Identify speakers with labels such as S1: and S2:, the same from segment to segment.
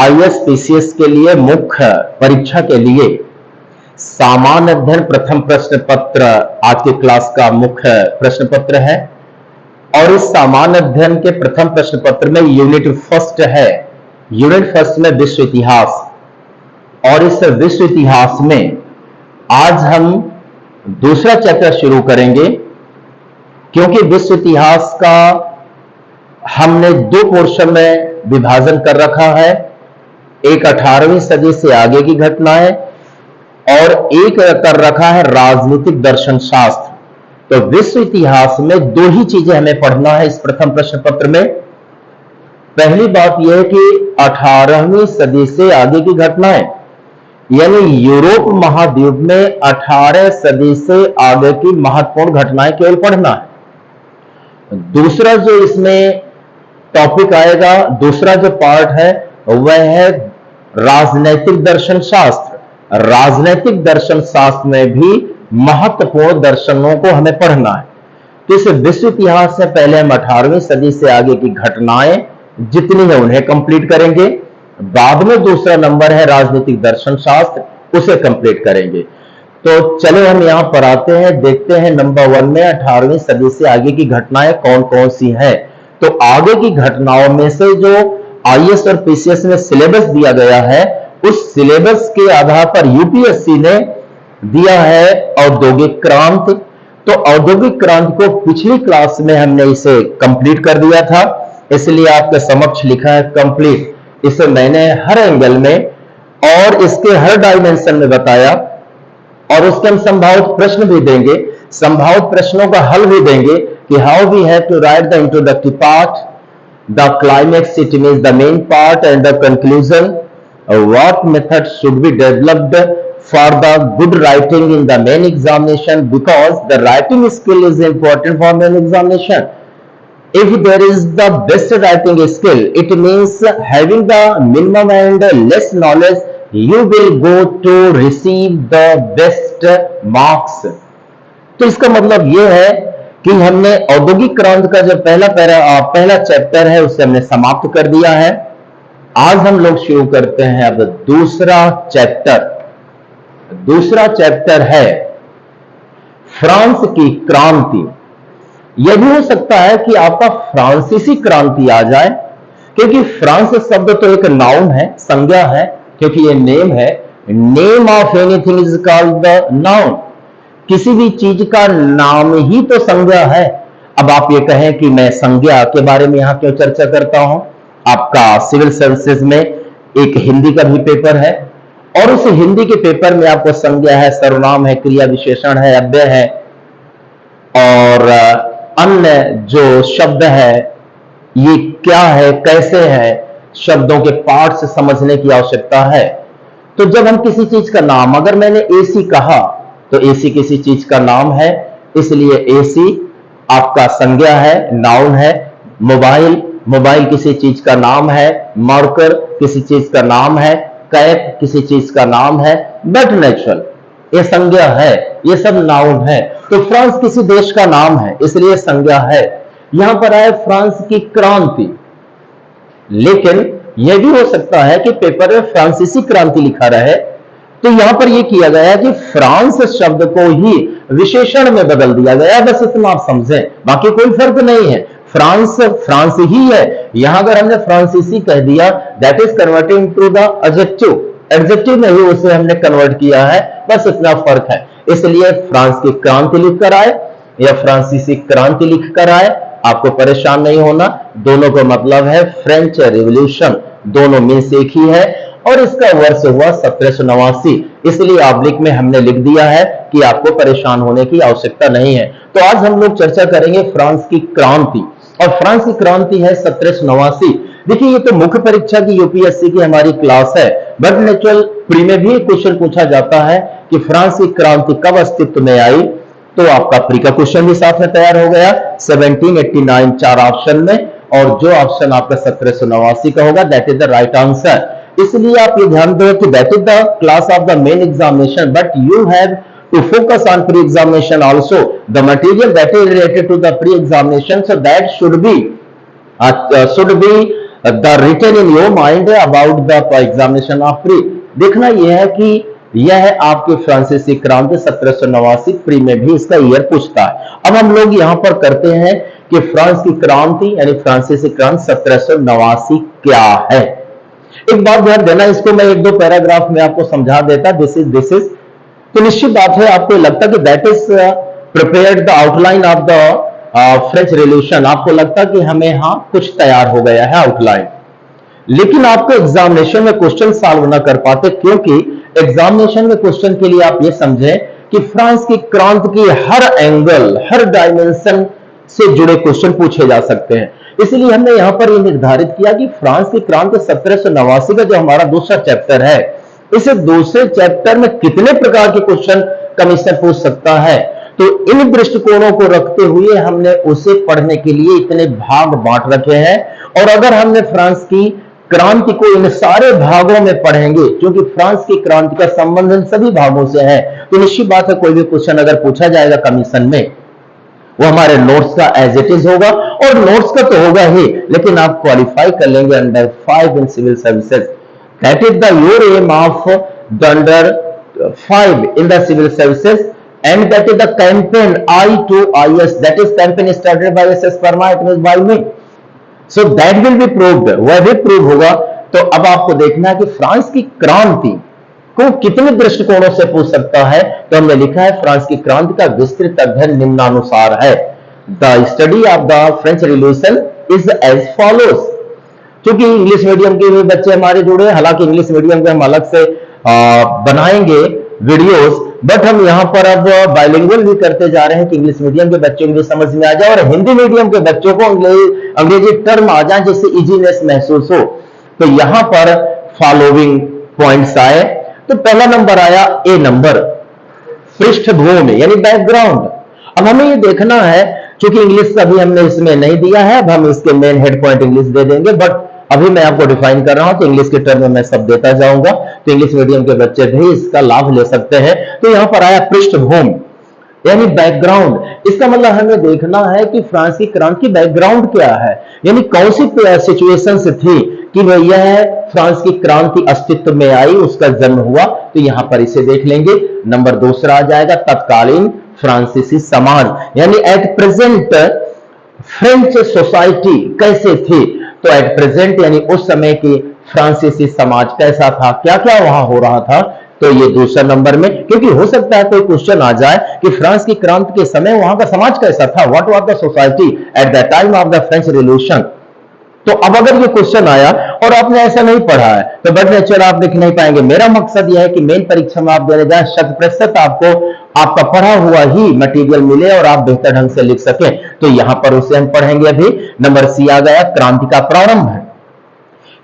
S1: IAS PCS के लिए मुख्य परीक्षा के लिए सामान्य अध्ययन प्रथम प्रश्न पत्र आज के क्लास का मुख्य प्रश्न पत्र है। और इस सामान्य अध्ययन के प्रथम प्रश्न पत्र में यूनिट फर्स्ट है। यूनिट फर्स्ट में विश्व इतिहास, और इस विश्व इतिहास में आज हम दूसरा चैप्टर शुरू करेंगे, क्योंकि विश्व इतिहास का हमने दो पोर्शन में विभाजन कर रखा है। एक 18वीं सदी से आगे की घटनाएं और एक कर रखा है राजनीतिक दर्शन शास्त्र। तो विश्व इतिहास में दो ही चीजें हमें पढ़ना है इस प्रथम प्रश्न पत्र में। पहली बात यह है कि 18वीं सदी से आगे की घटनाएं, यानी यूरोप महाद्वीप में 18 सदी से आगे की महत्वपूर्ण घटनाएं केवल पढ़ना है। दूसरा जो इसमें टॉपिक आएगा, दूसरा जो पार्ट है वह है राजनैतिक दर्शन शास्त्र। राजनैतिक दर्शन शास्त्र में भी महत्वपूर्ण दर्शनों को हमें पढ़ना है। तो इस विश्व इतिहास से पहले हम 18वीं सदी से आगे की घटनाएं जितनी है उन्हें कंप्लीट करेंगे। बाद में दूसरा नंबर है राजनीतिक दर्शन शास्त्र, उसे कंप्लीट करेंगे। तो चलो हम यहां पर आते हैं, देखते हैं नंबर 1 में 18वीं सदी से आगे की घटनाएं कौन कौन सी हैं। तो आगे की घटनाओं में से जो आईएएस और पीसीएस में सिलेबस दिया गया है, उस सिलेबस के आधार पर यूपीएससी ने दिया है औद्योगिक क्रांति। तो औद्योगिक क्रांति को पिछली क्लास में हमने इसे कंप्लीट कर दिया था, इसलिए आपके समक्ष लिखा है कंप्लीट। इसे मैंने हर एंगल में और इसके हर डायमेंशन में बताया, और उसके हम संभावित प्रश्न भी देंगे, संभावित प्रश्नों का हल भी देंगे कि how we have to write the introductory part, the climax it means the main part, and the conclusion, what method should be developed for the good writing in the main examination, because the writing skill is important for main examination. If there is the best writing skill, it means having the minimum and less knowledge, you will go to receive the best marks. तो इसका मतलब यह है कि हमने औद्योगिक क्रांति का जो पहला चैप्टर है उसे हमने समाप्त कर दिया है। आज हम लोग शुरू करते हैं अब दूसरा चैप्टर। दूसरा चैप्टर है फ्रांस की क्रांति। यह भी हो सकता है कि आपका फ्रांसीसी क्रांति आ जाए, क्योंकि फ्रांस शब्द तो एक नाउन है, संज्ञा है, क्योंकि यह नेम है। Name of anything is called the noun. किसी भी चीज का नाम ही तो संज्ञा है। अब आप ये कहें कि मैं संज्ञा के बारे में यहां क्यों चर्चा करता हूं। आपका सिविल सर्विसेज में एक हिंदी का भी पेपर है, और उस हिंदी के पेपर में आपको संज्ञा है, सर्वनाम है, क्रिया विशेषण है, अव्यय है, और अन्य जो शब्द है ये क्या है, कैसे है, शब्दों के पार्ट से समझने की आवश्यकता है। तो जब हम किसी चीज का नाम, अगर मैंने एसी कहा तो एसी किसी चीज का नाम है, इसलिए एसी आपका संज्ञा है, नाउन है। मोबाइल किसी चीज का नाम है, मार्कर किसी चीज का नाम है, कैप किसी चीज का नाम है, बट नेचुरल ये संज्ञा है, ये सब नाउन है। तो फ्रांस किसी देश का नाम है, इसलिए संज्ञा है। यहां पर आए फ्रांस की क्रांति, लेकिन यह भी हो सकता है कि पेपर में फ्रांसीसी क्रांति लिखा रहे। तो यहां पर यह किया गया है कि फ्रांस शब्द को ही विशेषण में बदल दिया गया, बस इतना आप समझें, बाकी कोई फर्क नहीं है। फ्रांस ही है। यहां अगर हमने फ्रांसीसी कह दिया, that is converting to the adjective, adjective में ही उसे हमने कन्वर्ट किया है, बस इतना फर्क है। इसलिए फ्रांस की क्रांति लिखकर आए या फ्रांसीसी क्रांति लिखकर आए, आपको परेशान नहीं होना। दोनों का मतलब है फ्रेंच रिवॉल्यूशन, दोनों मीन्स एक ही है, और इसका वर्ष हुआ 1789, इसलिए ऑब्लिक में हमने लिख दिया है कि आपको परेशान होने की आवश्यकता नहीं है। तो आज हम लोग चर्चा करेंगे फ्रांस की क्रांति, और फ्रांस की क्रांति है 1789। देखिए ये तो मुख्य परीक्षा की यूपीएससी की हमारी क्लास है, बट नेचुरल प्री में भी क्वेश्चन पूछा जाता है कि फ्रांस की क्रांति कब अस्तित्व में आई। तो आपका प्री का क्वेश्चन भी साथ में तैयार हो गया, 1789 4 ऑप्शन में, और जो ऑप्शन आपका 1789 का होगा that is the right answer. इसलिए आप ये ध्यान दो कि that is the class of the main examination, but you have to focus on pre-examination also. The material that is related to the pre-examination, so that should be the written in your mind about the examination of pre. देखना यह है कि यह आपके फ्रांसीसी क्रांति 1789 pre में भी इसका ईयर पूछता है। अब हम लोग यहां पर करते हैं कि फ्रांस की क्रांति यानी फ्रांसीसी क्रांति 1789 क्या है। एक बात ध्यान देना, इसको मैं एक दो पैराग्राफ में आपको समझा देता। दिस इज तो निश्चित बात है आपको लगता कि that is prepared the outline of the French revolution. आपको लगता कि हमें यहां कुछ तैयार हो गया है आउटलाइन, लेकिन आपको एग्जामिनेशन में क्वेश्चन सॉल्व ना कर पाते, क्योंकि एग्जामिनेशन में क्वेश्चन के लिए आप ये समझें कि फ्रांस की क्रांति की हर एंगल हर डायमेंशन से जुड़े क्वेश्चन पूछे जा सकते हैं। इसलिए हमने यहां पर यह निर्धारित किया कि फ्रांस की क्रांति 1789 का जो हमारा दूसरा चैप्टर है, इस दूसरे चैप्टर में कितने प्रकार के क्वेश्चन कमीशन पूछ सकता है। तो इन दृष्टिकोणों को रखते हुए हमने उसे पढ़ने के लिए इतने भाग बांट रखे हैं। और अगर हमने फ्रांस की क्रांति को इन सारे भागों में पढ़ेंगे, क्योंकि फ्रांस की क्रांति का संबंध इन सभी भागों से है, तो निश्चित बात है कोई भी क्वेश्चन अगर पूछा जाएगा कमीशन में, वो हमारे नोट्स का एज इट इज होगा। और नोट्स का तो होगा ही, लेकिन आप क्वालिफाई कर लेंगे under 5 in civil services. That is the your aim of the under 5 in the civil services, and that is the campaign I2IS, that is campaign started by SS Parma, it was by me, so that will be proved, वह भी prove होगा। तो अब आपको देखना है कि France की क्रांति को कितने दृष्टिकोणों से पूछ सकता है। तो हमने लिखा है फ्रांस की क्रांति का विस्तृत अध्ययन निम्नानुसार है। The study of the French revolution is as follows. क्योंकि इंग्लिश मीडियम के भी बच्चे हमारे जुड़े हैं, हालांकि इंग्लिश मीडियम के हम अलग से बनाएंगे वीडियोस, बट हम यहां पर अब बाइलिंगुअल भी करते जा रहे हैं कि इंग्लिश मीडियम के बच्चों को भी समझ में आ जाए और हिंदी मीडियम के बच्चों को अंग्रेजी टर्म आ जाए जिससे इजीनेस महसूस हो। तो यहां पर फॉलोइंग पॉइंट्स आए। तो पहला नंबर आया ए नंबर, पृष्ठभूमि यानी बैकग्राउंड। अब हमें ये देखना है, क्योंकि इंग्लिश का भी हमने इसमें नहीं दिया है, अब हम इसके मेन हेड पॉइंट इंग्लिश दे देंगे, बट अभी मैं आपको डिफाइन कर रहा हूं तो इंग्लिश के टर्म में मैं सब देता जाऊंगा, तो इंग्लिश मीडियम के बच्चे भी इसका लाभ ले सकते हैं। तो यहां पर आया पृष्ठभूमि यानी बैकग्राउंड। इसका मतलब हमें देखना है कि फ्रांस की क्रांति की बैकग्राउंड क्या है, यानी कौन सी सिचुएशंस थी कि यह फ्रांस की क्रांति अस्तित्व में आई, उसका जन्म हुआ। तो यहां पर इसे देख लेंगे। नंबर दूसरा आ जाएगा तत्कालीन फ्रांसीसी समाज, यानी एट प्रेजेंट फ्रेंच सोसाइटी कैसे थी। तो एट प्रेजेंट यानी उस समय की फ्रांसीसी समाज कैसा था, क्या क्या वहां हो रहा था। तो ये दूसरा नंबर में, क्योंकि हो सकता है कोई क्वेश्चन आ जाए कि फ्रांस की क्रांति के समय वहां का समाज कैसा था, what was the society at the time of the French revolution. तो अब अगर ये क्वेश्चन आया और आपने ऐसा नहीं पढ़ा है तो बट नेचर आप लिख नहीं पाएंगे। मेरा मकसद यह है कि मेन परीक्षा में आप देने जाए 100% आपको आपका पढ़ा हुआ ही मटेरियल मिले और आप बेहतर ढंग से लिख सकें। तो यहां पर उसे हम पढ़ेंगे। अभी नंबर सी आ गया, क्रांति का प्रारंभ है।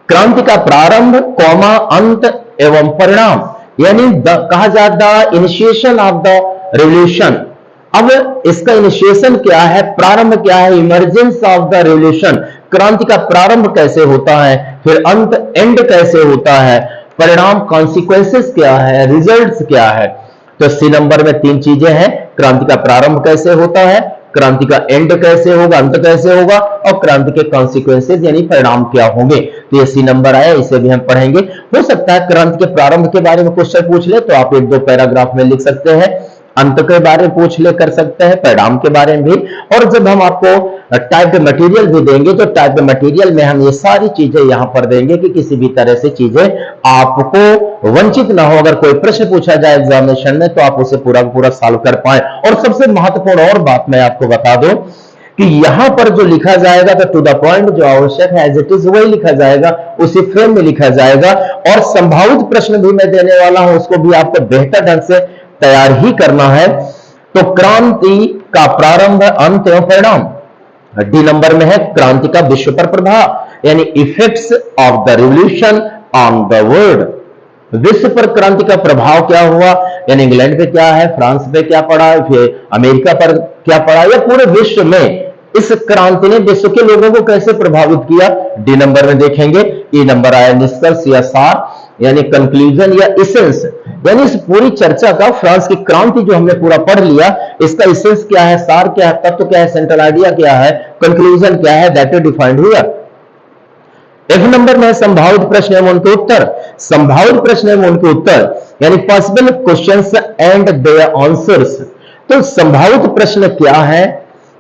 S1: क्रांति का प्रारंभ कौमा अंत एवं परिणाम, यानी कहा जाता है इनिशिएशन ऑफ द रेवोल्यूशन। अब इसका इनिशिएशन क्या है, प्रारंभ क्या है, इमर्जेंस ऑफ द रेवोल्यूशन, क्रांति का प्रारंभ कैसे होता है, फिर अंत एंड कैसे होता है, परिणाम कॉन्सिक्वेंसेस क्या है, रिजल्ट्स क्या है। तो सी नंबर में तीन चीजें हैं, क्रांति का प्रारंभ कैसे होता है, क्रांति का एंड कैसे होगा, अंत कैसे होगा, और क्रांति के कॉन्सिक्वेंसेस यानी परिणाम क्या होंगे। तो ये सी नंबर आया, इसे भी हम पढ़ेंगे। हो सकता है क्रांति के प्रारंभ के बारे में क्वेश्चन पूछ ले तो आप एक दो पैराग्राफ में लिख सकते हैं, अंत के बारे में पूछ ले कर सकते हैं, परिणाम के बारे में भी। और जब हम आपको टाइप के मटेरियल भी देंगे तो टाइप के मटेरियल में हम ये सारी चीजें यहां पर देंगे कि किसी भी तरह से चीजें आपको वंचित ना हो। अगर कोई प्रश्न पूछा जाए एग्जामिनेशन में तो आप उसे पूरा पूरा सॉल्व कर पाए। और सबसे महत्वपूर्ण और बात मैं आपको बता दूं कि यहां पर जो लिखा जाएगा तो टू द पॉइंट, जो आवश्यक है एज इट इज वही लिखा जाएगा, उसी फ्रेम में लिखा जाएगा। और संभावित प्रश्न भी मैं देने वाला हूं, उसको भी आपको बेहतर ढंग से तैयार ही करना है। तो क्रांति का प्रारंभ, अंत एवं परिणाम। डी नंबर में है क्रांति का विश्व पर प्रभाव, यानी effects of the revolution on the world. विश्व पर क्रांति का प्रभाव क्या हुआ, यानी इंग्लैंड पे क्या है, फ्रांस पे क्या पड़ा, फिर अमेरिका पर क्या पड़ा, या पूरे विश्व में इस क्रांति ने विश्व के लोगों को कैसे प्रभावित किया। डी नंबर में देखेंगे। ई नंबर आया निष्कर्ष या सार, यानी कंक्लूजन या इसेंस, यानी इस पूरी चर्चा का फ्रांस की क्रांति जो हमने पूरा पढ़ लिया, इसका इसेंस क्या है, सार क्या है, तत्व क्या है, सेंट्रल आइडिया क्या है, कंक्लूजन क्या है, दैट इज डिफाइंड हुआ। F नंबर में संभावित प्रश्न एवं उनके उत्तर। संभावित प्रश्न एवं उनके उत्तर यानी possible questions and their answers. तो संभावित प्रश्न क्या है,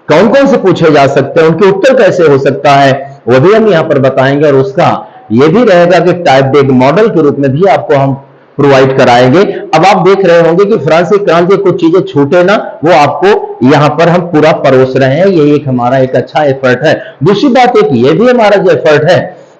S1: कौन कौन से पूछे जा सकते हैं, उनके उत्तर कैसे हो सकता है, वो भी हम यहां पर बताएंगे। और उसका यह भी रहेगा कि टाइप डेट मॉडल के रूप में भी आपको हम प्रोवाइड कराएंगे। अब आप देख रहे होंगे कि फ्रांसीसी क्रांति कुछ चीजें छूटे ना, वो आपको यहां पर हम पूरा परोस रहे हैं। ये एक हमारा एक अच्छा एफर्ट है। दूसरी बात एक ये भी हमारा जो एफर्ट है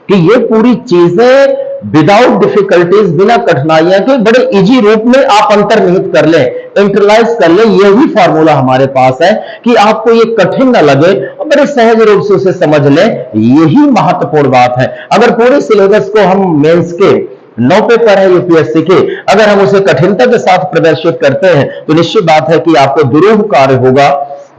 S1: कि ये पूरी चीजें विदाउट डिफिकल्टीज, बिना कठिनाइयां के बड़े इजी रूप में आप अंतर्निहित कर लें, इंटरलाइज कर लें। यही फॉर्मूला हमारे पास है कि आपको ये कठिन ना लगे और बड़े सहज रूप से उसे समझ लें। यही महत्वपूर्ण बात है। अगर पूरे सिलेबस को हम मेंस के 9 पेपर है यूपीएससी के, अगर हम उसे कठिनता के साथ प्रदर्शित करते हैं तो निश्चित बात है कि आपको दुरूह कार्य होगा।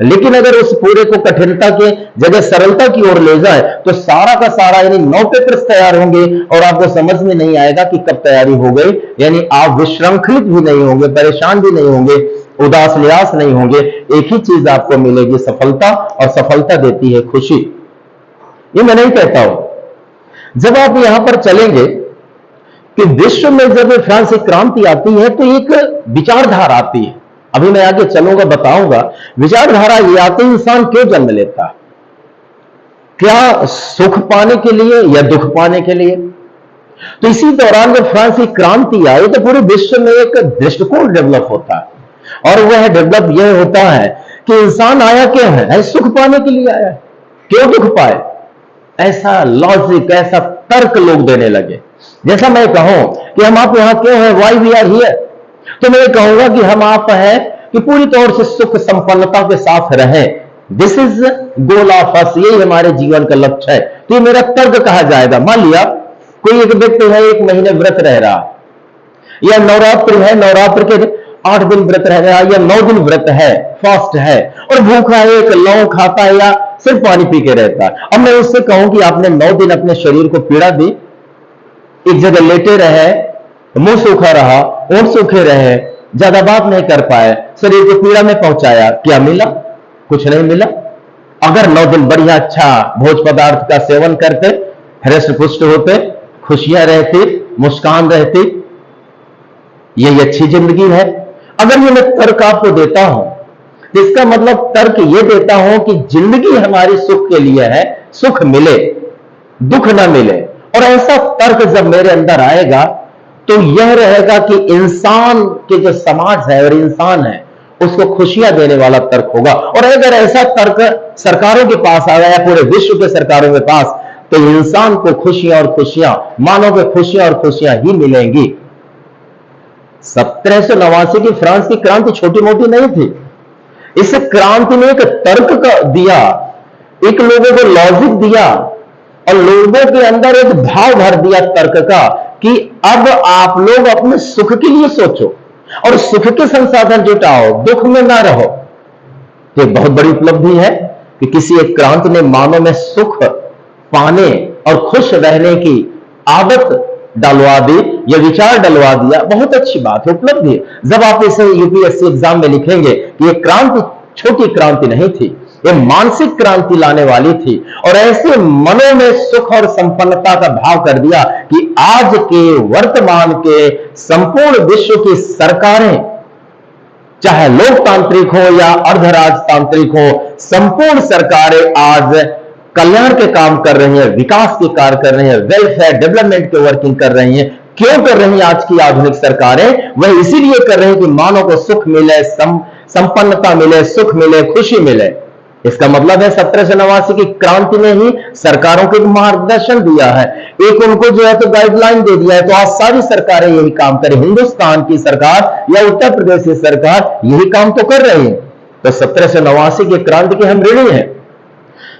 S1: लेकिन अगर उस पूरे को कठिनता के जगह सरलता की ओर ले जाए तो सारा का सारा यानी 9 पेपर्स तैयार होंगे और आपको समझ में नहीं आएगा कि कब तैयारी हो गई। यानी आप विश्रंखलित भी नहीं होंगे, परेशान भी नहीं होंगे, उदास निराश नहीं होंगे। एक ही चीज आपको मिलेगी, सफलता, और सफलता देती है खुशी। ये मैं नहीं कहता हूं। जब आप यहां पर चलेंगे कि विश्व में जब फ्रांसीसी क्रांति आती है तो एक विचारधारा आती है। अभी मैं आगे चलूंगा, बताऊंगा विचारधारा ये आती है, इंसान क्यों जन्म लेता, क्या सुख पाने के लिए या दुख पाने के लिए। तो इसी दौरान जब फ्रांसीसी क्रांति आई तो पूरे विश्व में एक दृष्टिकोण डेवलप होता है। और वह डेवलप यह होता है कि इंसान आया क्यों है, सुख पाने के लिए आया है, क्यों दुख पाए, ऐसा लॉजिक, ऐसा तर्क लोग देने लगे। जैसा मैं कहूं कि हम आप यहां क्यों हैं, वाई वी आर हियर, तो मैं कहूंगा कि हम आप हैं कि पूरी तौर से सुख संपन्नता के साथ रहें। This is goal of us, यही हमारे जीवन का लक्ष्य है। तो ये मेरा तर्क कहा जाएगा। मान लिया कोई एक व्यक्ति है, 1 महीने व्रत रह रहा, या नवरात्र है, नवरात्र के 8 दिन व्रत रह रहा, या 9 दिन व्रत है, फास्ट है, और भूखा है, एक लौंग खाता है या सिर्फ पानी पी के रहता है। अब मैं उससे कहूं कि आपने 9 दिन अपने शरीर को पीड़ा दी, एक जगह लेटे रहे, मुंह सूखा रहा, ओंठ सूखे रहे, ज्यादा बात नहीं कर पाए, शरीर को पीड़ा में पहुंचाया, क्या मिला? कुछ नहीं मिला। अगर 9 दिन बढ़िया अच्छा भोज पदार्थ का सेवन करते, हृष्ट पुष्ट होते, खुशियां रहती, मुस्कान रहती, यही अच्छी जिंदगी है। अगर ये मैं तर्क आपको देता हूं तो इसका मतलब तर्क ये देता हूं कि जिंदगी हमारी सुख के लिए है, सुख मिले, दुख ना मिले। और ऐसा तर्क जब मेरे अंदर आएगा तो यह रहेगा कि इंसान के जो समाज है और इंसान है उसको खुशियां देने वाला तर्क होगा। और अगर ऐसा तर्क सरकारों के पास आ गया, पूरे विश्व के सरकारों के पास, तो इंसान को खुशियां और खुशियां, मानव को खुशियां और खुशियां ही मिलेंगी। 1789 की फ्रांस की क्रांति छोटी मोटी नहीं थी। इस क्रांति ने एक तर्क का दिया, एक लोगों को लॉजिक दिया और लोगों के अंदर एक भाव भर दिया तर्क का कि अब आप लोग अपने सुख के लिए सोचो और सुख के संसाधन जुटाओ, दुख में ना रहो। तो एक बहुत बड़ी उपलब्धि है कि किसी एक क्रांति ने मानव में सुख पाने और खुश रहने की आदत डलवा दी, यह विचार डलवा दिया। बहुत अच्छी बात है, उपलब्धि है। जब आप इसे यूपीएससी एग्जाम में लिखेंगे कि यह क्रांति छोटी क्रांति नहीं थी, यह मानसिक क्रांति लाने वाली थी और ऐसे मनों में सुख और संपन्नता का भाव कर दिया कि आज के वर्तमान के संपूर्ण विश्व की सरकारें, चाहे लोकतांत्रिक हो या अर्धराजतांत्रिक हो, संपूर्ण सरकारें आज कल्याण के काम कर रही हैं, विकास के कार्य कर रही हैं, वेलफेयर डेवलपमेंट के वर्किंग कर रही हैं। क्यों कर रही हैं आज की आधुनिक सरकारें? वह इसीलिए कर रही हैं कि मानव को सुख मिले, संपन्नता मिले, सुख मिले, खुशी मिले। इसका मतलब है 1789 की क्रांति ने ही सरकारों को मार्गदर्शन दिया है, एक उनको जो है तो गाइडलाइन दे दिया है। तो आज सारी सरकारें यही काम करें, हिंदुस्तान की सरकार या उत्तर प्रदेश की सरकार यही काम तो कर रही है। तो 1789 की क्रांति के हम ऋणी हैं।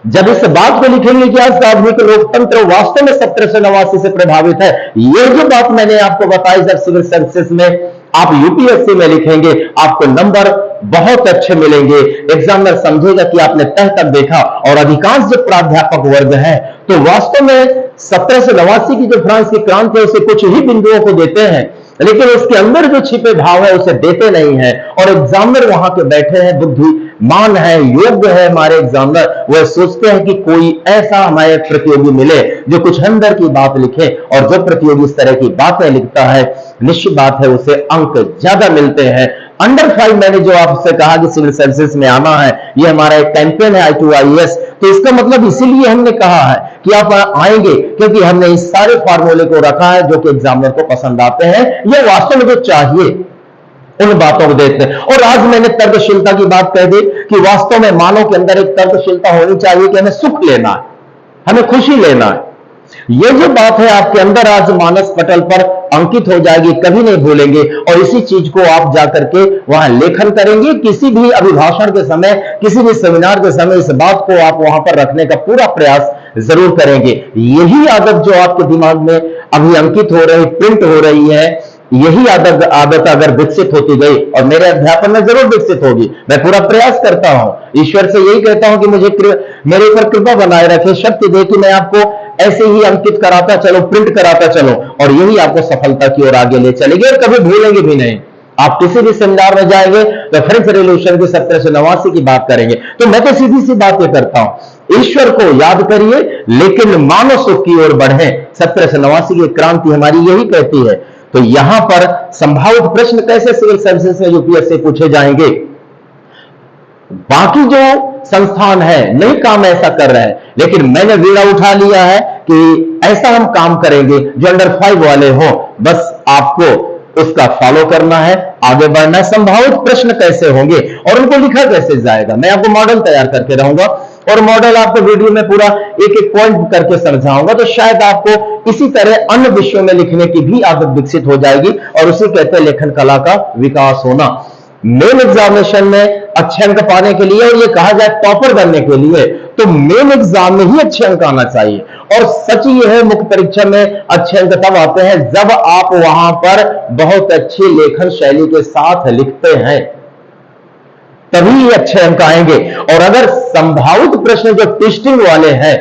S1: जब इस बात को लिखेंगे कि आज का आधुनिक लोकतंत्र वास्तव में 1789 से प्रभावित है, यह जो बात मैंने आपको बताई, जब सिविल सर्विसेज में आप यूपीएससी में लिखेंगे आपको नंबर बहुत अच्छे मिलेंगे। एग्जामिनर समझेगा कि आपने तह तक देखा। और अधिकांश जो प्राध्यापक वर्ग है तो वास्तव में 1789 की जो फ्रांस की क्रांति है उसे कुछ ही बिंदुओं को देते हैं, लेकिन उसके अंदर जो छिपे भाव है उसे देते नहीं है। और एग्जामिनर वहां के बैठे हैं बुद्धि मान है, योग्य है हमारे एग्जामिनर, वह सोचते हैं कि कोई ऐसा हमारे प्रतियोगी मिले जो कुछ अंदर की बात लिखे, और जो प्रतियोगी इस तरह की बातें लिखता है निश्चित बात है उसे अंक ज्यादा मिलते हैं। अंडर 5 मैंने जो आपसे कहा कि सिविल सर्विसेज में आना है, ये हमारा एक कैंपेन है I2IAS, तो इसका मतलब इसीलिए हमने कहा है कि आप आएंगे क्योंकि हमने इस सारे फार्मूले को रखा है जो कि एग्जामिनर को पसंद आते हैं, ये वास्तव में जो चाहिए उन बातों को देखते हैं। और आज मैंने तर्कशीलता की बात कह दी कि वास्तव में मानव के अंदर एक तर्कशीलता होनी चाहिए कि हमें सुख लेना है, हमें खुशी लेना है। ये जो बात है आपके अंदर आज मानस पटल पर अंकित हो जाएगी, कभी नहीं भूलेंगे, और इसी चीज को आप जाकर के वहां लेखन करेंगे। किसी भी अभिभाषण के समय, किसी भी सेमिनार के समय इस बात को आप वहां पर रखने का पूरा प्रयास जरूर करेंगे। यही आदत जो आपके दिमाग में अभी अंकित हो रही, प्रिंट हो रही है, यही आदत अगर विकसित होती गई, और मेरे अध्यापन में जरूर विकसित होगी, मैं पूरा प्रयास करता हूं, ईश्वर से यही कहता हूं कि मुझे मेरे ऊपर कृपा बनाए रखे, शक्ति दे कि मैं आपको ऐसे ही अंकित कराता चलो, प्रिंट कराता चलो, और यही आपको सफलता की ओर आगे ले चलेगी, और कभी भूलेंगे भी नहीं। आप किसी भी सेमिनार में जाएंगे तो फ्रेंच रेवोल्यूशन की 1789 की बात करेंगे, तो मैं तो सीधी सी बात ये करता हूं, ईश्वर को याद करिए लेकिन मानव सुख की ओर बढ़े। 1789 की क्रांति हमारी यही कहती है। तो यहां पर संभावित प्रश्न कैसे सिविल सर्विसेज में यूपीएससी पूछे जाएंगे, बाकी जो संस्थान है नहीं काम ऐसा कर रहे हैं, लेकिन मैंने बीड़ा उठा लिया है कि ऐसा हम काम करेंगे जो अंडर 5 वाले हो, बस आपको उसका फॉलो करना है, आगे बढ़ना है। संभावित प्रश्न कैसे होंगे और उनको लिखा कैसे जाएगा, मैं आपको मॉडल तैयार करके रहूंगा, और मॉडल आपको वीडियो में पूरा एक एक पॉइंट करके समझाऊंगा, तो शायद आपको इसी तरह अन्य विषयों में लिखने की भी आदत विकसित हो जाएगी, और उसे कहते हैं लेखन कला का विकास होना। मेन एग्जामिनेशन में अच्छे अंक पाने के लिए, और ये कहा जाए टॉपर बनने के लिए, तो मेन एग्जाम में ही अच्छे अंक आना चाहिए। और सच ये है मुख्य परीक्षा में अच्छे अंक तब आते हैं जब आप वहां पर बहुत अच्छी लेखन शैली के साथ लिखते हैं, तभी अच्छे अंक आएंगे। और अगर संभावित प्रश्न जो ट्विस्टिंग वाले हैं,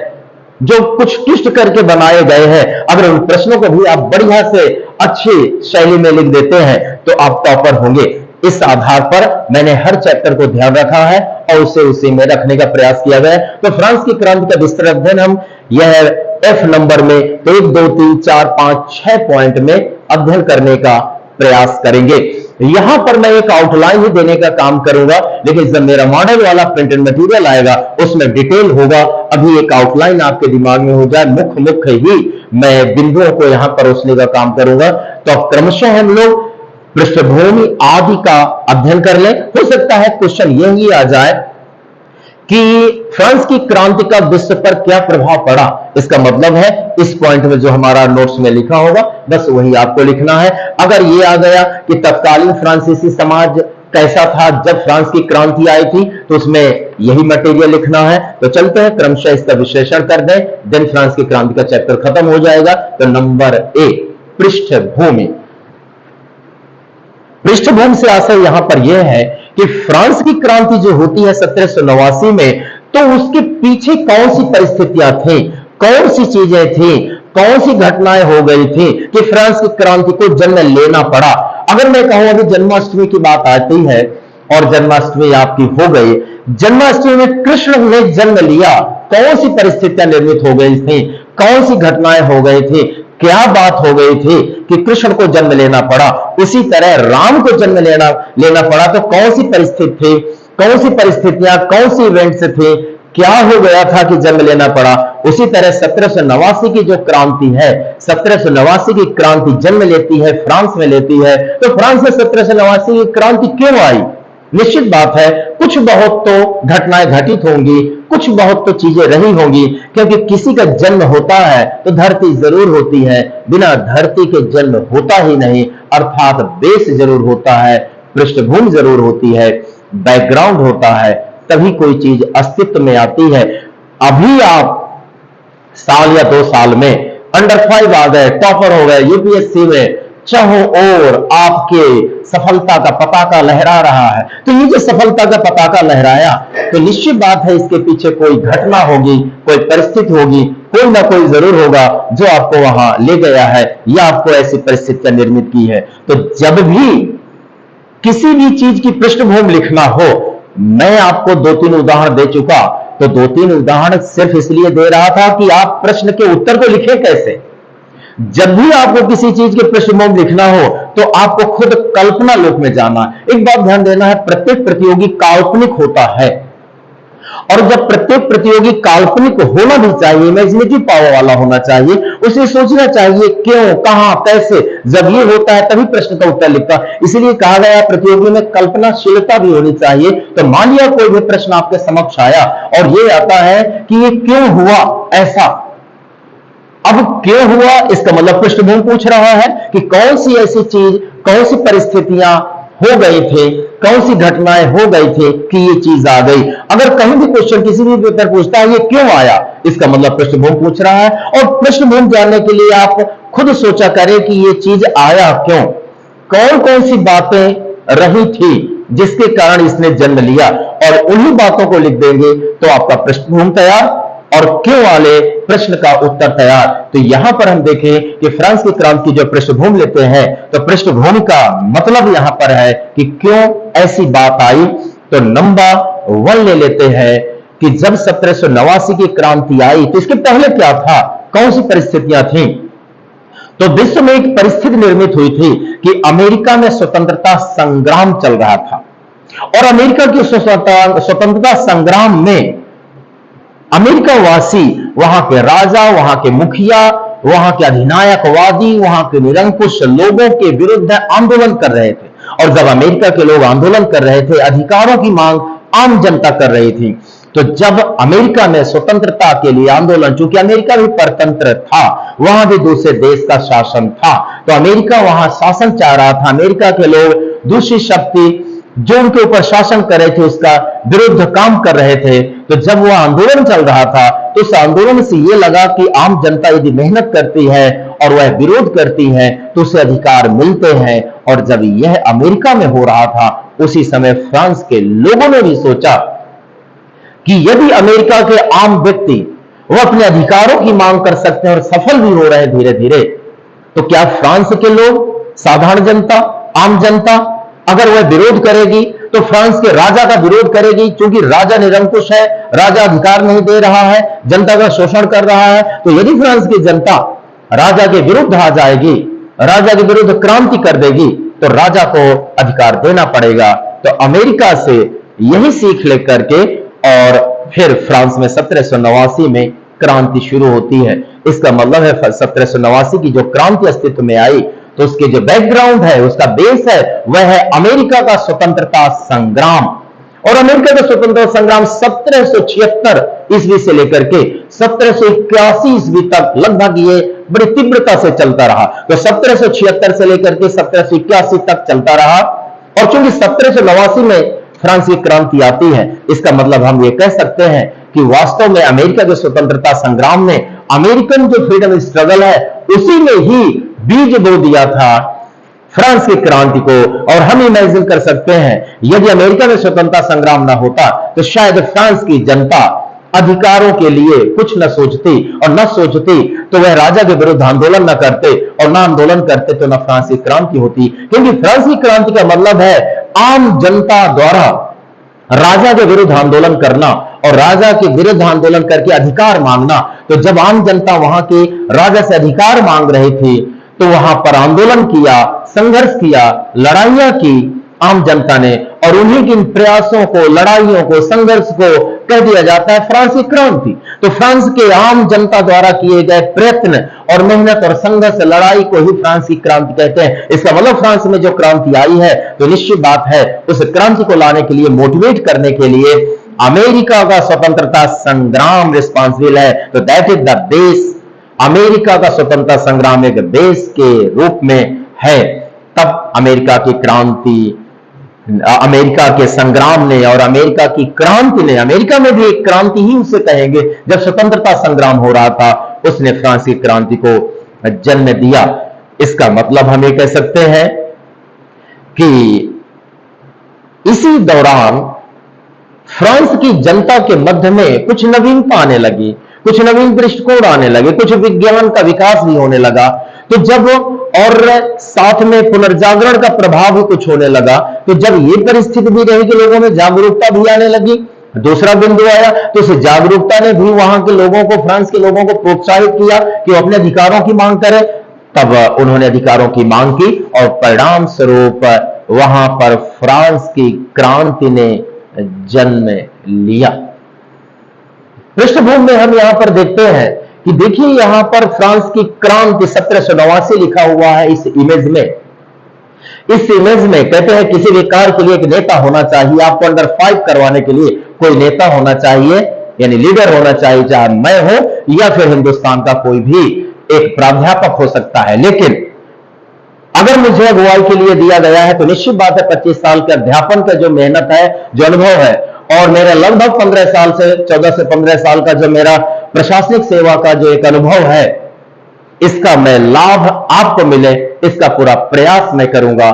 S1: जो कुछ ट्विस्ट करके बनाए गए हैं, अगर उन प्रश्नों को भी आप बढ़िया से अच्छी शैली में लिख देते हैं तो आप टॉपर होंगे। इस आधार पर मैंने हर चैप्टर को ध्यान रखा है और उसे में रखने का प्रयास किया गया है। तो फ्रांस की क्रांति का विस्तृत अध्ययन हम यह एफ नंबर में 1, 2, 3, 4, 5, 6 पॉइंट में अध्ययन करने का प्रयास करेंगे। यहां पर मैं एक आउटलाइन ही देने का काम करूंगा, लेकिन जब मेरा मॉडल वाला प्रिंटेड मटेरियल आएगा उसमें डिटेल होगा। अभी एक आउटलाइन आपके दिमाग में हो जाए, मुख्य ही मैं बिंदुओं को यहां परोसने का काम करूंगा। तो अब क्रमशः हम लोग पृष्ठभूमि आदि का अध्ययन कर लें। हो सकता है क्वेश्चन यही आ जाए कि फ्रांस की क्रांति का विश्व पर क्या प्रभाव पड़ा। इसका मतलब है इस पॉइंट में जो हमारा नोट्स में लिखा होगा बस वही आपको लिखना है। अगर ये आ गया कि तत्कालीन फ्रांसीसी समाज कैसा था जब फ्रांस की क्रांति आई थी, तो उसमें यही मटेरियल लिखना है। तो चलते हैं क्रमशः इसका विश्लेषण कर दें, देन फ्रांस की क्रांति का चैप्टर खत्म हो जाएगा। तो नंबर 1 पृष्ठभूमि। पृष्ठभूमि से आशय यहां पर यह है कि फ्रांस की क्रांति जो होती है 1789 में, तो उसके पीछे कौन सी परिस्थितियां थी, कौन सी चीजें थी, कौन सी घटनाएं हो गई थी कि फ्रांस की क्रांति को जन्म लेना पड़ा। अगर मैं कहूं अभी जन्माष्टमी की बात आती है और जन्माष्टमी आपकी हो गई, जन्माष्टमी में कृष्ण ने जन्म लिया, कौन सी परिस्थितियां निर्मित हो गई थी, कौन सी घटनाएं हो गई थी, क्या बात हो गई थी कि कृष्ण को जन्म लेना पड़ा। उसी तरह राम को जन्म लेना पड़ा, तो कौन सी परिस्थिति थी, कौन सी परिस्थितियां, कौन सी इवेंट्स थी, क्या हो गया था कि जन्म लेना पड़ा। उसी तरह 1789 की जो क्रांति है, 1789 की क्रांति जन्म लेती है फ्रांस में लेती है, तो फ्रांस में 1789 की क्रांति क्यों आई। निश्चित बात है कुछ बहुत तो घटनाएं घटित होंगी, कुछ बहुत तो चीजें रही होंगी, क्योंकि किसी का जन्म होता है तो धरती जरूर होती है, बिना धरती के जन्म होता ही नहीं। अर्थात बेस जरूर होता है, पृष्ठभूमि जरूर होती है, बैकग्राउंड होता है, तभी कोई चीज अस्तित्व में आती है। अभी आप साल या 2 साल में अंडर 5 आ गए, टॉपर हो गए, यूपीएससी में चारों ओर आपके सफलता का पताका लहरा रहा है। तो ये जो सफलता का पताका लहराया, तो निश्चित बात है इसके पीछे कोई घटना होगी, कोई परिस्थिति होगी, कोई ना कोई जरूर होगा जो आपको वहां ले गया है या आपको ऐसी परिस्थितियां निर्मित की है। तो जब भी किसी भी चीज की पृष्ठभूमि लिखना हो, मैं आपको 2-3 उदाहरण दे चुका, तो 2-3 उदाहरण सिर्फ इसलिए दे रहा था कि आप प्रश्न के उत्तर को लिखें कैसे। जब भी आपको किसी चीज के पृष्ठभूमि लिखना हो तो आपको खुद कल्पना लोक में जाना है। एक बात ध्यान देना है, प्रत्येक प्रतियोगी काल्पनिक होता है, और जब प्रत्येक प्रतियोगी काल्पनिक होना भी चाहिए, इमेजिनेटिव पावर वाला होना चाहिए, उसे सोचना चाहिए क्यों, कहां, कैसे। जब ये होता है तभी प्रश्न का उत्तर लिखता है। इसलिए कहा गया प्रतियोगी में कल्पनाशीलता भी होनी चाहिए। तो मान लिया कोई भी प्रश्न आपके समक्ष आया और ये आता है कि ये क्यों हुआ ऐसा। अब क्यों हुआ, इसका मतलब पृष्ठभूमि पूछ रहा है कि कौन सी ऐसी चीज, कौन सी परिस्थितियां हो गई थे, कौन सी घटनाएं हो गई थे कि ये चीज आ गई। अगर कहीं भी क्वेश्चन किसी भी पेपर पूछता है ये क्यों आया, इसका मतलब पृष्ठभूमि पूछ रहा है। और पृष्ठभूमि जानने के लिए आप खुद सोचा करें कि ये चीज आया क्यों, कौन कौन सी बातें रही थी जिसके कारण इसने जन्म लिया, और उन्हीं बातों को लिख देंगे तो आपका पृष्ठभूमि तैयार और क्यों वाले प्रश्न का उत्तर तैयार। तो यहां पर हम देखें कि फ्रांस की क्रांति जो पृष्ठभूमि लेते हैं, तो पृष्ठभूमि का मतलब यहां पर है कि क्यों ऐसी बात आई। तो नंबर 1 ले लेते हैं कि जब 1789 की क्रांति आई तो इसके पहले क्या था, कौन सी परिस्थितियां थी। तो विश्व में एक परिस्थिति निर्मित हुई थी कि अमेरिका में स्वतंत्रता संग्राम चल रहा था, और अमेरिका की स्वतंत्रता संग्राम में अमेरिका वासी, वहां के राजा, वहां के मुखिया, वहां के अधिनायकवादी, वहां के निरंकुश लोगों के विरुद्ध आंदोलन कर रहे थे। और जब अमेरिका के लोग आंदोलन कर रहे थे, अधिकारों की मांग आम जनता कर रही थी, तो जब अमेरिका में स्वतंत्रता के लिए आंदोलन, चूंकि अमेरिका भी परतंत्र था, वहां भी दूसरे देश का शासन था, तो अमेरिका वहां शासन चाह रहा था। अमेरिका के लोग दूसरी शक्ति जो उनके ऊपर शासन कर रहे थे उसका विरुद्ध काम कर रहे थे। तो जब वह आंदोलन चल रहा था तो उस आंदोलन से यह लगा कि आम जनता यदि मेहनत करती है और वह विरोध करती है तो उसे अधिकार मिलते हैं। और जब यह अमेरिका में हो रहा था, उसी समय फ्रांस के लोगों ने भी सोचा कि यदि अमेरिका के आम व्यक्ति वो अपने अधिकारों की मांग कर सकते हैं और सफल भी हो रहे हैं धीरे धीरे, तो क्या फ्रांस के लोग, साधारण जनता, आम जनता अगर वह विरोध करेगी तो फ्रांस के राजा का विरोध करेगी, क्योंकि राजा निरंकुश है, राजा अधिकार नहीं दे रहा है, जनता का शोषण कर रहा है। तो यदि फ्रांस की जनता राजा के विरुद्ध आ जाएगी, राजा के विरुद्ध क्रांति कर देगी, तो राजा को अधिकार देना पड़ेगा। तो अमेरिका से यही सीख लेकर के और फिर फ्रांस में 1789 में क्रांति शुरू होती है। इसका मतलब है 1789 की जो क्रांति अस्तित्व में आई, तो उसके जो बैकग्राउंड है, उसका बेस है, वह है अमेरिका का स्वतंत्रता संग्राम। और अमेरिका का स्वतंत्रता संग्राम 1776 ईस्वी से लेकर के 1781 ईस्वी तक लगभग ये बड़ी तीव्रता से चलता रहा। तो 1776 से लेकर के 1781 तक चलता रहा। और चूंकि 1789 में फ्रांस की क्रांति आती है, इसका मतलब हम ये कह सकते हैं कि वास्तव में अमेरिका के स्वतंत्रता संग्राम में अमेरिकन जो फ्रीडम स्ट्रगल है, उसी में ही बीज बो दिया था फ्रांस की क्रांति को। और हम इमेजिन कर सकते हैं यदि अमेरिका में स्वतंत्रता संग्राम ना होता तो शायद फ्रांस की जनता अधिकारों के लिए कुछ न सोचती, और न सोचती तो वह राजा के विरुद्ध आंदोलन न करते, और न आंदोलन करते तो न फ्रांस की क्रांति होती। क्योंकि फ्रांस की क्रांति का मतलब है आम जनता द्वारा राजा के विरुद्ध आंदोलन करना, और राजा के विरुद्ध आंदोलन करके अधिकार मांगना। तो जब आम जनता वहां के राजा से अधिकार मांग रही थी, तो वहां पर आंदोलन किया, संघर्ष किया, लड़ाइयां की आम जनता ने, और उन्हीं के प्रयासों को, लड़ाइयों को, संघर्ष को कह दिया जाता है फ्रांस की क्रांति। तो फ्रांस के आम जनता द्वारा किए गए प्रयत्न और मेहनत और संघर्ष, लड़ाई को ही फ्रांस की क्रांति कहते हैं। इसका मतलब फ्रांस में जो क्रांति आई है, तो निश्चित बात है उस क्रांति को लाने के लिए, मोटिवेट करने के लिए अमेरिका का स्वतंत्रता संग्राम रिस्पॉन्सिबल है। तो that is the base. America का स्वतंत्रता संग्राम एक बेस के रूप में है। तब अमेरिका की क्रांति, अमेरिका के संग्राम ने और अमेरिका की क्रांति ने, अमेरिका में भी एक क्रांति ही उसे कहेंगे, जब स्वतंत्रता संग्राम हो रहा था, उसने फ्रांस की क्रांति को जन्म दिया। इसका मतलब हम ये कह सकते हैं कि इसी दौरान फ्रांस की जनता के मध्य में कुछ नवीनता आने लगी, कुछ नवीन दृष्टिकोण आने लगे, कुछ विज्ञान का विकास भी होने लगा। तो जब और साथ में पुनर्जागरण का प्रभाव भी कुछ होने लगा, तो जब ये परिस्थिति भी रही कि लोगों में जागरूकता भी आने लगी, दूसरा बिंदु आया तो उस जागरूकता ने भी वहां के लोगों को, फ्रांस के लोगों को प्रोत्साहित किया कि वो अपने अधिकारों की मांग करें। तब उन्होंने अधिकारों की मांग की और परिणाम स्वरूप वहां पर फ्रांस की क्रांति ने जन्म लिया। पृष्ठभूमि में हम यहां पर देखते हैं कि देखिए यहां पर फ्रांस की क्रांति 1789 लिखा हुआ है इस इमेज में। इस इमेज में कहते हैं किसी भी कार्य के लिए एक नेता होना चाहिए, आपको अंडर 5 करवाने के लिए कोई नेता होना चाहिए, यानी लीडर होना चाहिए, चाहे मैं हूं या फिर हिंदुस्तान का कोई भी एक प्राध्यापक हो सकता है। लेकिन अगर मुझे अगुवाई के लिए दिया गया है तो निश्चित बात है 25 साल के अध्यापन का जो मेहनत है, जो अनुभव है, और मेरा लगभग 15 साल से 14 से 15 साल का जो मेरा प्रशासनिक सेवा का जो एक अनुभव है, इसका मैं लाभ आपको मिले, इसका पूरा प्रयास मैं करूंगा।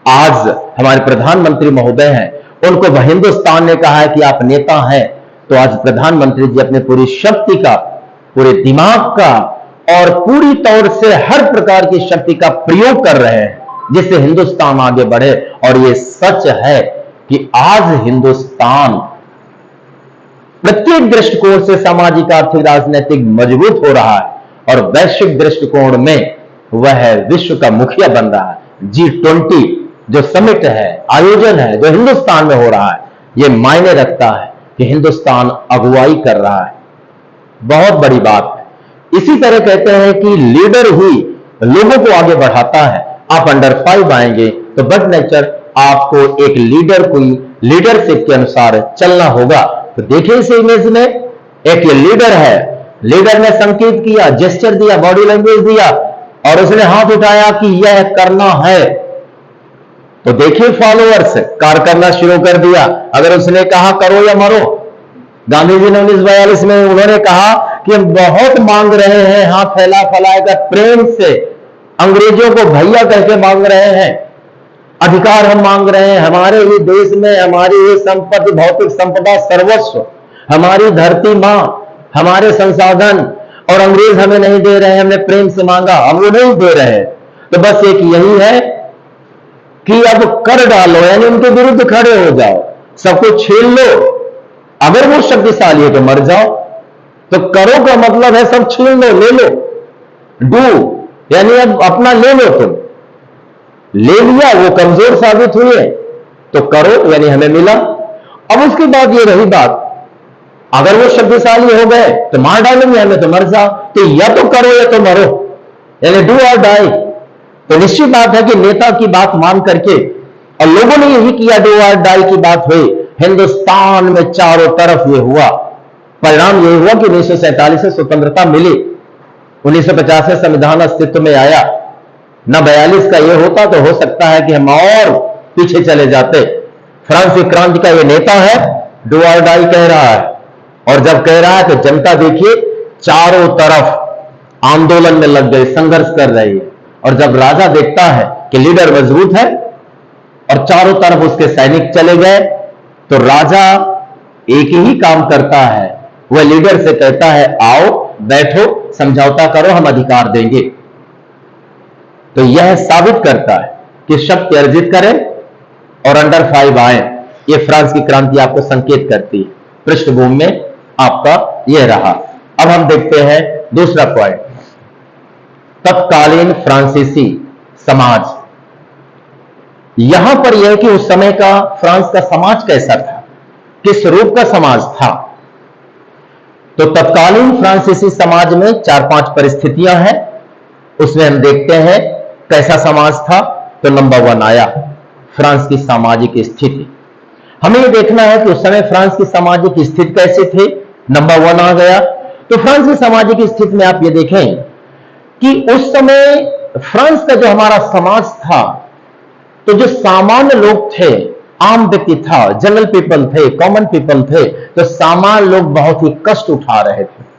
S1: आज हमारे प्रधानमंत्री महोदय हैं, उनको हिंदुस्तान ने कहा है कि आप नेता हैं, तो आज प्रधानमंत्री जी अपने पूरी शक्ति का, पूरे दिमाग का और पूरी तौर से हर प्रकार की शक्ति का प्रयोग कर रहे हैं जिससे हिंदुस्तान आगे बढ़े। और यह सच है कि आज हिंदुस्तान प्रत्येक दृष्टिकोण से सामाजिक, आर्थिक, राजनीतिक मजबूत हो रहा है और वैश्विक दृष्टिकोण में वह विश्व का मुखिया बन रहा है। G20 जो समिट है, आयोजन है, जो हिंदुस्तान में हो रहा है, यह मायने रखता है कि हिंदुस्तान अगुवाई कर रहा है। बहुत बड़ी बात है। इसी तरह कहते हैं कि लीडर ही लोगों को आगे बढ़ाता है। आप अंडर 5 आएंगे तो बट नेचर आपको एक लीडर को लीडरशिप के अनुसार चलना होगा। तो देखिए इस इमेज में एक ये लीडर है, लीडर ने संकेत किया, जेस्चर दिया, बॉडी लैंग्वेज दिया और उसने हाथ उठाया कि यह करना है। तो देखिए फॉलोअर्स कार्य करना शुरू कर दिया। अगर उसने कहा करो या मरो, गांधी जी ने 1942 में उन्होंने कहा कि हम बहुत मांग रहे हैं, हाथ फैला फैलाकर प्रेम से अंग्रेजों को भैया कहकर मांग रहे हैं, अधिकार हम मांग रहे हैं, हमारे ही देश में हमारी ये संपत्ति, भौतिक संपदा, सर्वस्व, हमारी धरती मां, हमारे संसाधन, और अंग्रेज हमें नहीं दे रहे हैं, हमने प्रेम से मांगा, हम वो नहीं दे रहे हैं। तो बस एक यही है कि अब कर डालो, यानी उनके विरुद्ध खड़े हो जाओ, सब कुछ छीन लो। अगर वो शक्तिशाली है तो मर जाओ, तो करो का मतलब है सब छीन लो, ले लो, डू, यानी अब अपना ले लो, तुम ले लिया, वो कमजोर साबित हुए तो करो, यानी हमें मिला। अब उसके बाद ये रही बात, अगर वो शक्तिशाली हो गए तो मार डालेंगे हमें, तो मर जाओ। तो या तो करो या तो मरो, यानी डू और डाई। तो निश्चित बात है कि नेता की बात मान करके, और लोगों ने यही किया, डू और डाई की बात हुई। हिंदुस्तान में चारों तरफ ये हुआ, परिणाम ये हुआ कि 1947 से स्वतंत्रता मिली, 1950 से संविधान अस्तित्व में आया। न 42 का ये होता तो हो सकता है कि हम और पीछे चले जाते। फ्रांस की क्रांति का ये नेता है, डू और डाई कह रहा है, और जब कह रहा है तो जनता देखिए चारों तरफ आंदोलन में लग गई, संघर्ष कर रही है। और जब राजा देखता है कि लीडर मजबूत है और चारों तरफ उसके सैनिक चले गए, तो राजा एक ही काम करता है, वह लीडर से कहता है आओ बैठो, समझौता करो, हम अधिकार देंगे। तो यह साबित करता है कि शक्ति अर्जित करें और अंडर 5 आए। यह फ्रांस की क्रांति आपको संकेत करती है। पृष्ठभूमि में आपका यह रहा। अब हम देखते हैं दूसरा पॉइंट, तत्कालीन फ्रांसीसी समाज। यहां पर यह कि उस समय का फ्रांस का समाज कैसा था, किस रूप का समाज था। तो तत्कालीन फ्रांसीसी समाज में 4-5 परिस्थितियां हैं, उसमें हम देखते हैं कैसा समाज था। तो नंबर 1 आया फ्रांस की सामाजिक स्थिति। हमें यह देखना है कि उस समय फ्रांस की सामाजिक स्थिति कैसे थे। नंबर 1 आ गया। तो फ्रांस की सामाजिक स्थिति में आप ये देखें कि उस समय फ्रांस का जो हमारा समाज था, तो जो सामान्य लोग थे, आम व्यक्ति था, जनरल पीपल थे, कॉमन पीपल थे, तो सामान्य लोग बहुत ही कष्ट उठा रहे थे।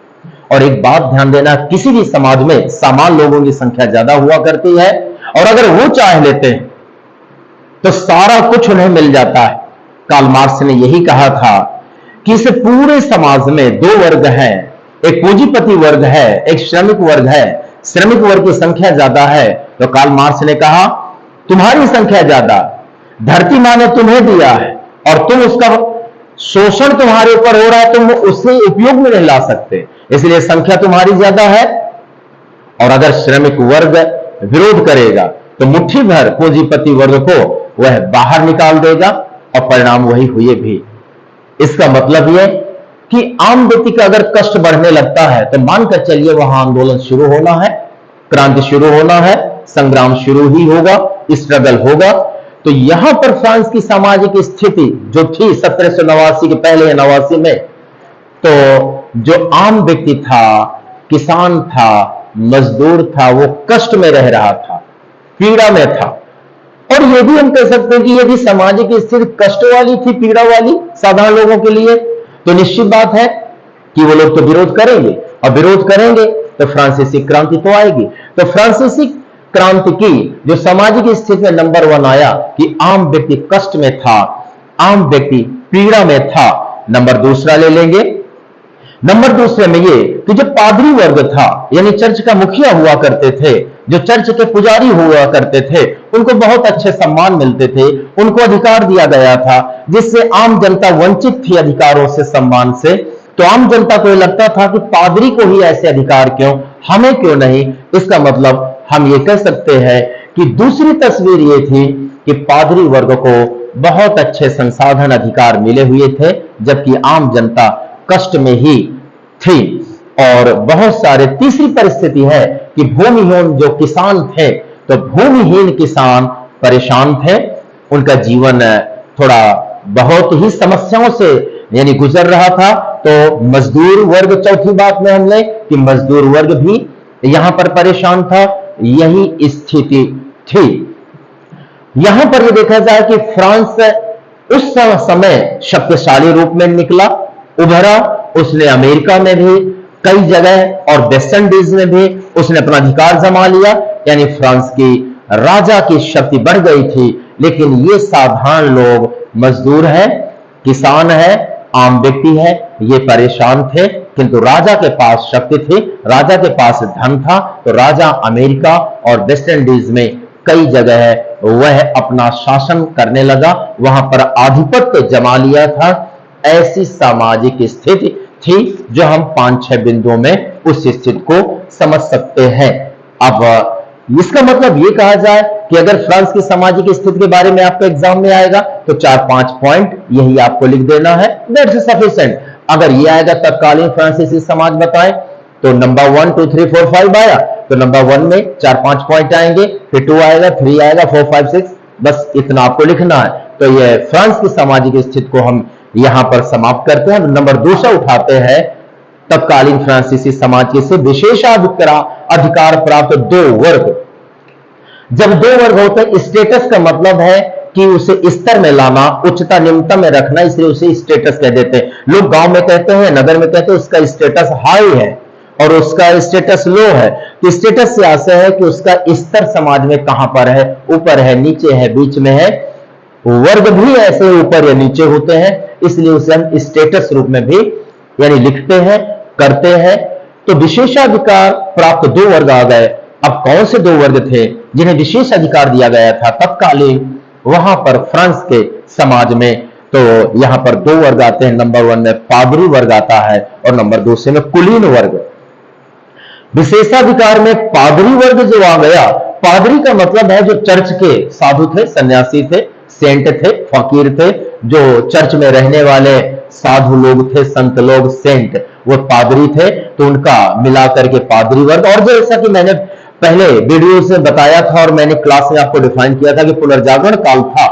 S1: और एक बात ध्यान देना, किसी भी समाज में सामान्य लोगों की संख्या ज्यादा हुआ करती है, और अगर वो चाह लेते हैं तो सारा कुछ उन्हें मिल जाता है। कार्ल मार्क्स ने यही कहा था कि इस पूरे समाज में 2 वर्ग हैं, एक पूंजीपति वर्ग है, एक श्रमिक वर्ग है। श्रमिक वर्ग की संख्या ज्यादा है, तो कार्ल मार्क्स ने कहा तुम्हारी संख्या ज्यादा, धरती माँ ने तुम्हें दिया है और तुम उसका शोषण तुम्हारे ऊपर हो रहा है, तुम उससे उपयोग में नहीं ला सकते, इसलिए संख्या तुम्हारी ज्यादा है। और अगर श्रमिक वर्ग विरोध करेगा तो मुट्ठी भर पूंजीपति वर्ग को वह बाहर निकाल देगा और परिणाम वही हुए भी। इसका मतलब यह कि आम व्यक्ति का अगर कष्ट बढ़ने लगता है तो मानकर चलिए वहां आंदोलन शुरू होना है, क्रांति शुरू होना है, संग्राम शुरू ही होगा, स्ट्रगल होगा। तो यहां पर फ्रांस की सामाजिक स्थिति जो थी 1789 के पहले या 89 में, तो जो आम व्यक्ति था, किसान था, मजदूर था, वो कष्ट में रह रहा था, पीड़ा में था। और यह भी हम कह सकते हैं कि यदि सामाजिक स्थिति कष्ट वाली थी, पीड़ा वाली साधारण लोगों के लिए, तो निश्चित बात है कि वो लोग तो विरोध करेंगे, और विरोध करेंगे तो फ्रांसीसी क्रांति तो आएगी। तो फ्रांसीसी क्रांति की जो सामाजिक स्थिति में नंबर 1 आया कि आम व्यक्ति कष्ट में था, आम व्यक्ति पीड़ा में था। नंबर दूसरा ले लेंगे। नंबर दूसरे में ये कि जो पादरी वर्ग था, यानी चर्च का मुखिया हुआ करते थे, जो चर्च के पुजारी हुआ करते थे, उनको बहुत अच्छे सम्मान मिलते थे, उनको अधिकार दिया गया था, जिससे आम जनता वंचित थी अधिकारों से, सम्मान से। तो आम जनता को यह लगता था कि पादरी को ही ऐसे अधिकार क्यों, हमें क्यों नहीं। इसका मतलब हम ये कह सकते हैं कि दूसरी तस्वीर ये थी कि पादरी वर्ग को बहुत अच्छे संसाधन अधिकार मिले हुए थे, जबकि आम जनता कष्ट में ही थी। और बहुत सारे तीसरी परिस्थिति है कि भूमिहीन जो किसान थे, तो भूमिहीन किसान परेशान थे, उनका जीवन थोड़ा बहुत ही समस्याओं से यानी गुजर रहा था। तो मजदूर वर्ग, चौथी बात में हम ले कि मजदूर वर्ग भी यहां पर परेशान था, यही स्थिति थी। यहां पर यह देखा जाए कि फ्रांस उस समय शक्तिशाली रूप में निकला, उभरा। उसने अमेरिका में भी कई जगह और वेस्ट इंडीज में भी उसने अपना अधिकार जमा लिया, यानी फ्रांस की राजा की शक्ति बढ़ गई थी। लेकिन ये साधारण लोग, मजदूर हैं, किसान है, आम व्यक्ति है, ये परेशान थे। किंतु राजा के पास शक्ति थी, राजा के पास धन था, तो राजा अमेरिका और वेस्ट इंडीज में कई जगह वह अपना शासन करने लगा, वहां पर आधिपत्य जमा लिया था। ऐसी सामाजिक स्थिति थी जो हम 5-6 बिंदुओं में उस स्थिति को समझ सकते हैं। अब इसका मतलब यह कहा जाए कि अगर फ्रांस की सामाजिक स्थिति के बारे में आपको एग्जाम में आएगा तो 4-5 पॉइंट यही आपको लिख देना है, दैट्स सफिशिएंट। अगर यह आएगा तत्कालीन फ्रांसीसी समाज बताएं, तो नंबर 1 2 3 4 5 आया, तो नंबर 1 में 4-5 पॉइंट आएंगे, फिर 2 आएगा, 3 आएगा, 4 5 6, बस इतना आपको लिखना है। तो यह फ्रांस की सामाजिक स्थिति को हम यहां पर समाप्त करते हैं। नंबर दूसरा उठाते हैं तत्कालीन फ्रांसीसी समाज से विशेषाधिकार प्राप्त 2 वर्ग। जब 2 वर्ग होते हैं, स्टेटस का मतलब है कि उसे स्तर में लाना, उच्चता निम्नतम में रखना, इसलिए उसे स्टेटस कह देते हैं। लोग गांव में कहते हैं, नगर में कहते हैं उसका स्टेटस हाई है और उसका स्टेटस लो है। तो स्टेटस से आशय है कि उसका स्तर समाज में कहां पर है, ऊपर है, नीचे है, बीच में है। वर्ग भी ऐसे ऊपर या नीचे होते हैं, इसलिए उसे हम स्टेटस रूप में भी यानी लिखते हैं, करते हैं। तो विशेषाधिकार प्राप्त 2 वर्ग आ गए। अब कौन से 2 वर्ग थे जिन्हें विशेष अधिकार दिया गया था तत्कालीन वहां पर फ्रांस के समाज में? तो यहां पर 2 वर्ग आते हैं। नंबर 1 में पादरी वर्ग आता है और नंबर 2 में कुलीन वर्ग। विशेषाधिकार में पादरी वर्ग जो आ गया, पादरी का मतलब है जो चर्च के साधु थे, सन्यासी थे, सेंट थे, फकीर थे, जो चर्च में रहने वाले साधु लोग थे, संत लोग, सेंट, वो पादरी थे। तो उनका मिलाकर के पादरी वर्ग। और जैसा कि मैंने पहले वीडियो से बताया था और मैंने क्लास में आपको डिफाइन किया था कि पुनर्जागरण काल था,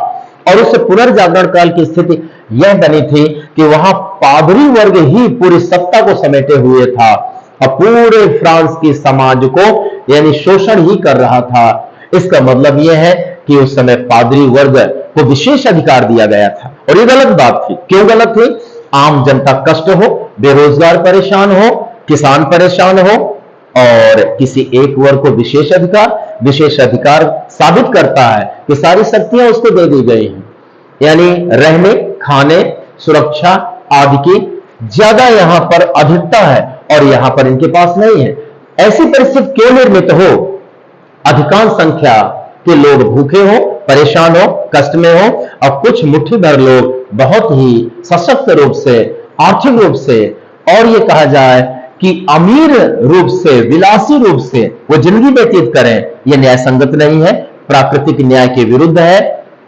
S1: और उस पुनर्जागरण काल की स्थिति यह बनी थी कि वहां पादरी वर्ग ही पूरी सत्ता को समेटे हुए था और पूरे फ्रांस की समाज को यानी शोषण ही कर रहा था। इसका मतलब यह है कि उस समय पादरी वर्ग को विशेष अधिकार दिया गया था, और यह गलत बात थी। क्यों गलत थी? आम जनता कष्ट हो, बेरोजगार परेशान हो, किसान परेशान हो, और किसी एक वर्ग को विशेष अधिकार साबित करता है कि सारी शक्तियां उसको दे दी गई हैं, यानी रहने, खाने, सुरक्षा आदि की ज्यादा यहां पर अधिकता है और यहां पर इनके पास नहीं है। ऐसी परिस्थिति क्यों निर्मित हो? अधिकांश संख्या के लोग भूखे हो, परेशान हो, कष्ट में हो, और कुछ मुट्ठी भर लोग बहुत ही सशक्त रूप से, आर्थिक रूप से, और ये कहा जाए कि अमीर रूप से, विलासी रूप से वो जिंदगी व्यतीत करें। यह न्याय संगत नहीं है, प्राकृतिक न्याय के विरुद्ध है।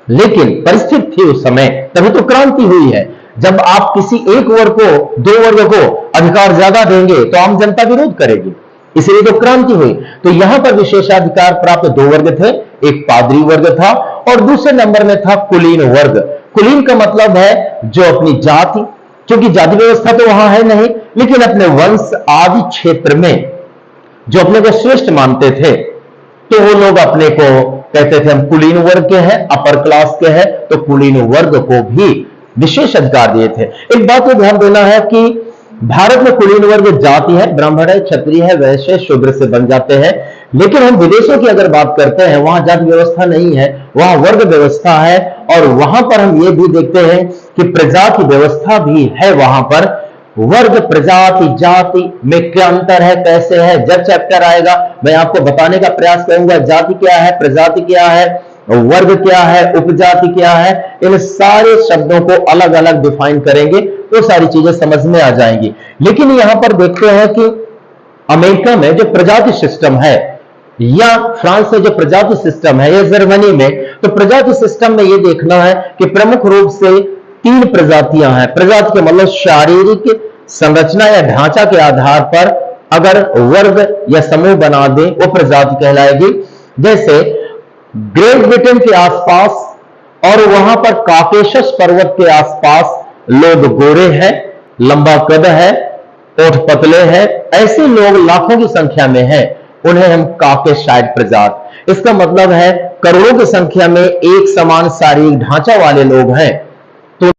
S1: लेकिन परिस्थिति थी उस समय, तभी तो क्रांति हुई है। जब आप किसी एक वर्ग को, दो वर्ग को अधिकार ज्यादा देंगे तो आम जनता विरोध करेगी, इसलिए तो क्रांति हुई। तो यहां पर विशेषाधिकार प्राप्त दो वर्ग थे, एक पादरी वर्ग था और दूसरे नंबर में था कुलीन वर्ग। कुलीन का मतलब है जो अपनी जाति, क्योंकि जाति व्यवस्था तो वहां है नहीं, लेकिन अपने वंश आदि क्षेत्र में जो अपने को श्रेष्ठ मानते थे, तो वो लोग अपने को कहते थे हम कुलीन वर्ग के हैं, अपर क्लास के हैं, तो कुलीन वर्ग को भी विशेष अधिकार दिए थे। एक बात को ध्यान देना है कि भारत में कुलीन वर्ग जाति है, ब्राह्मण है, क्षत्रिय है, वैश्य, शूद्र से बन जाते हैं। लेकिन हम विदेशों की अगर बात करते हैं, वहां जाति व्यवस्था नहीं है, वहां वर्ग व्यवस्था है। और वहां पर हम ये भी देखते हैं कि प्रजाति व्यवस्था भी है। वहां पर वर्ग, प्रजाति, जाति में क्या अंतर है, कैसे है, जब चैप्टर आएगा मैं आपको बताने का प्रयास करूंगा। जाति क्या है, प्रजाति क्या है, वर्ग क्या है, उपजाति क्या है, इन सारे शब्दों को अलग अलग डिफाइन करेंगे तो सारी चीजें समझ में आ जाएंगी। लेकिन यहां पर देखते हैं कि अमेरिका में जो प्रजाति सिस्टम है, या फ्रांस में जो प्रजाति सिस्टम है, या जर्मनी में, तो प्रजाति सिस्टम में यह देखना है कि प्रमुख रूप से 3 प्रजातियां हैं। प्रजाति के मतलब शारीरिक संरचना या ढांचा के आधार पर अगर वर्ग या समूह बना दे वो प्रजाति कहलाएगी। जैसे ग्रेट ब्रिटेन के आसपास और वहां पर काकेशस पर्वत के आसपास लोग गोरे हैं, लंबा कद है, ओठ पतले हैं, ऐसे लोग लाखों की संख्या में हैं, उन्हें हम काकेशाइड प्रजाति। इसका मतलब है करोड़ों की संख्या में एक समान शारीरिक ढांचा वाले लोग हैं। तो